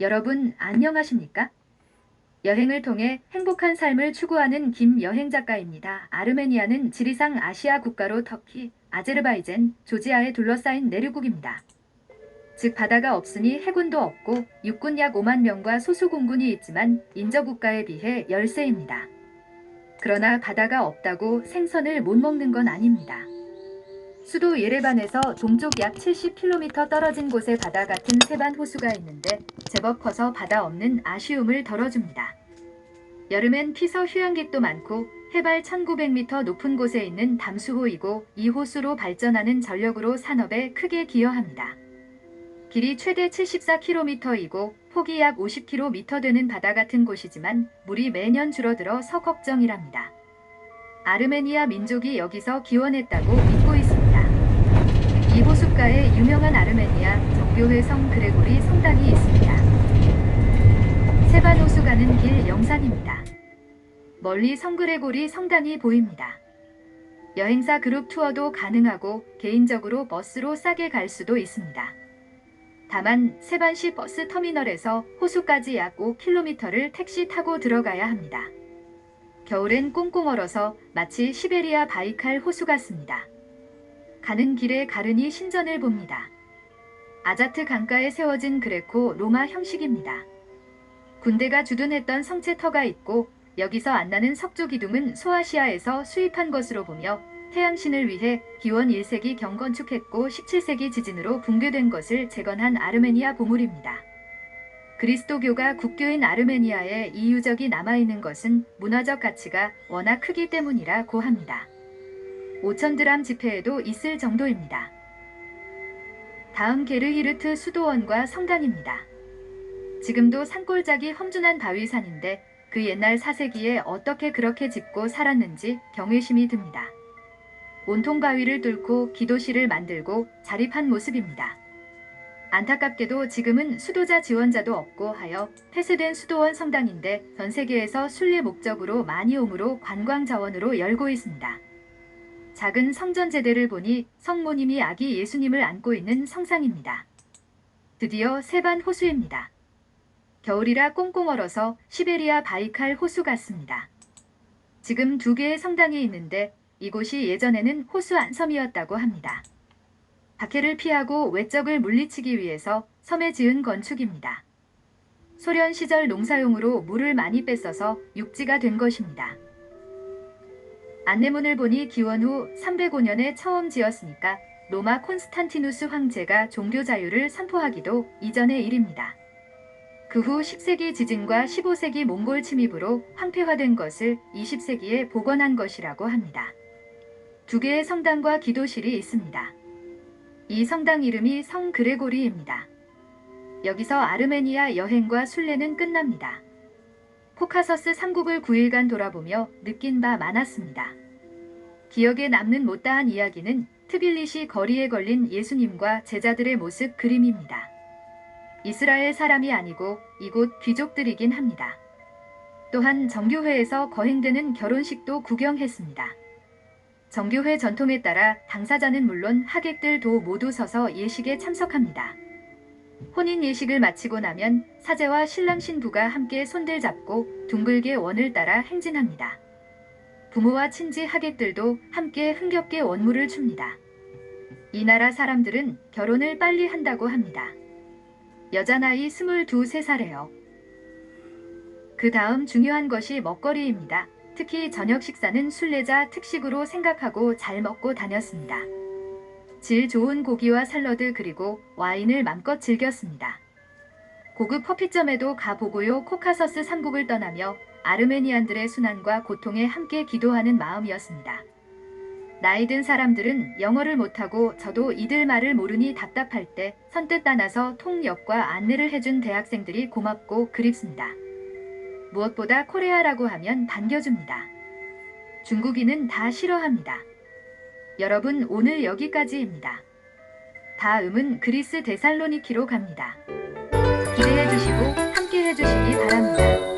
여러분 안녕하십니까? 여행을 통해 행복한 삶을 추구하는 김여행 작가입니다. 아르메니아는 지리상 아시아 국가로 터키, 아제르바이잔, 조지아에 둘러싸인 내륙국입니다. 즉 바다가 없으니 해군도 없고 육군 약 5만 명과 소수공군이 있지만 인접국가에 비해 열세입니다. 그러나 바다가 없다고 생선을 못 먹는 건 아닙니다. 수도 예레반에서 동쪽 약 70km 떨어진 곳에 바다 같은 세반 호수가 있는데 제법 커서 바다 없는 아쉬움을 덜어줍니다. 여름엔 피서 휴양객도 많고 해발 1900m 높은 곳에 있는 담수호이고 이 호수로 발전하는 전력으로 산업에 크게 기여합니다. 길이 최대 74km이고 폭이 약 50km 되는 바다 같은 곳이지만 물이 매년 줄어들어서 걱정이랍니다. 아르메니아 민족이 여기서 기원했다고 믿고 있습니다. 이 호숫가에 유명한 아르메니아 정교회 성 그레고리 성당이 있습니다. 세반 호수 가는 길 영상입니다. 멀리 성 그레고리 성당이 보입니다. 여행사 그룹 투어도 가능하고 개인적으로 버스로 싸게 갈 수도 있습니다. 다만 세반시 버스 터미널에서 호수까지 약 5km를 택시 타고 들어가야 합니다. 겨울엔 꽁꽁 얼어서 마치 시베리아 바이칼 호수 같습니다. 가는 길에 가르니 신전을 봅니다. 아자트 강가에 세워진 그레코 로마 형식입니다. 군대가 주둔했던 성체터가 있고 여기서 안나는 석조 기둥은 소아시아에서 수입한 것으로 보며 태양신을 위해 기원 1세기 경 건축했고 17세기 지진으로 붕괴된 것을 재건한 아르메니아 보물입니다. 그리스도교가 국교인 아르메니아에 이 유적이 남아있는 것은 문화적 가치가 워낙 크기 때문이라고 합니다. 5,000드람 지폐에도 있을 정도입니다. 다음 게르히르트 수도원과 성당입니다. 지금도 산골짜기 험준한 바위산인데 그 옛날 4세기에 어떻게 그렇게 짓고 살았는지 경외심이 듭니다. 온통 바위를 뚫고 기도실을 만들고 자립한 모습입니다. 안타깝게도 지금은 수도자 지원자도 없고 하여 폐쇄된 수도원 성당인데 전 세계에서 순례 목적으로 많이 오므로 관광 자원으로 열고 있습니다. 작은 성전제대를 보니 성모님이 아기 예수님을 안고 있는 성상입니다. 드디어 세반 호수입니다. 겨울이라 꽁꽁 얼어서 시베리아 바이칼 호수 같습니다. 지금 2개의 성당이 있는데 이곳이 예전에는 호수 안섬이었다고 합니다. 박해를 피하고 외적을 물리치기 위해서 섬에 지은 건축입니다. 소련 시절 농사용으로 물을 많이 뺏어서 육지가 된 것입니다. 안내문을 보니 기원 후 305년에 처음 지었으니까 로마 콘스탄티누스 황제가 종교 자유를 선포하기도 이전의 일입니다. 그 후 10세기 지진과 15세기 몽골 침입으로 황폐화된 것을 20세기에 복원한 것이라고 합니다. 2개의 성당과 기도실이 있습니다. 이 성당 이름이 성 그레고리입니다. 여기서 아르메니아 여행과 순례는 끝납니다. 코카서스 3국을 9일간 돌아보며 느낀 바 많았습니다. 기억에 남는 못다한 이야기는 트빌리시 거리에 걸린 예수님과 제자들의 모습 그림입니다. 이스라엘 사람이 아니고 이곳 귀족들이긴 합니다. 또한 정교회에서 거행되는 결혼식도 구경했습니다. 정교회 전통에 따라 당사자는 물론 하객들도 모두 서서 예식에 참석합니다. 혼인 예식을 마치고 나면 사제와 신랑 신부가 함께 손들 잡고 둥글게 원을 따라 행진합니다. 부모와 친지 하객들도 함께 흥겹게 원물을 줍니다. 이 나라 사람들은 결혼을 빨리 한다고 합니다. 여자 나이 22, 3살에요. 그 다음 중요한 것이 먹거리입니다. 특히 저녁 식사는 순례자 특식으로 생각하고 잘 먹고 다녔습니다. 질 좋은 고기와 샐러드 그리고 와인을 맘껏 즐겼습니다. 고급 커피점에도 가보고요. 코카서스 3국을 떠나며 아르메니안들의 순환과 고통에 함께 기도하는 마음이었습니다. 나이 든 사람들은 영어를 못하고 저도 이들 말을 모르니 답답할 때 선뜻 따라서 통역과 안내를 해준 대학생들이 고맙고 그립습니다. 무엇보다 코레아라고 하면 반겨줍니다. 중국인은 다 싫어합니다. 여러분 오늘 여기까지입니다. 다음은 그리스 데살로니키로 갑니다. 기대해주시고 함께 해주시기 바랍니다.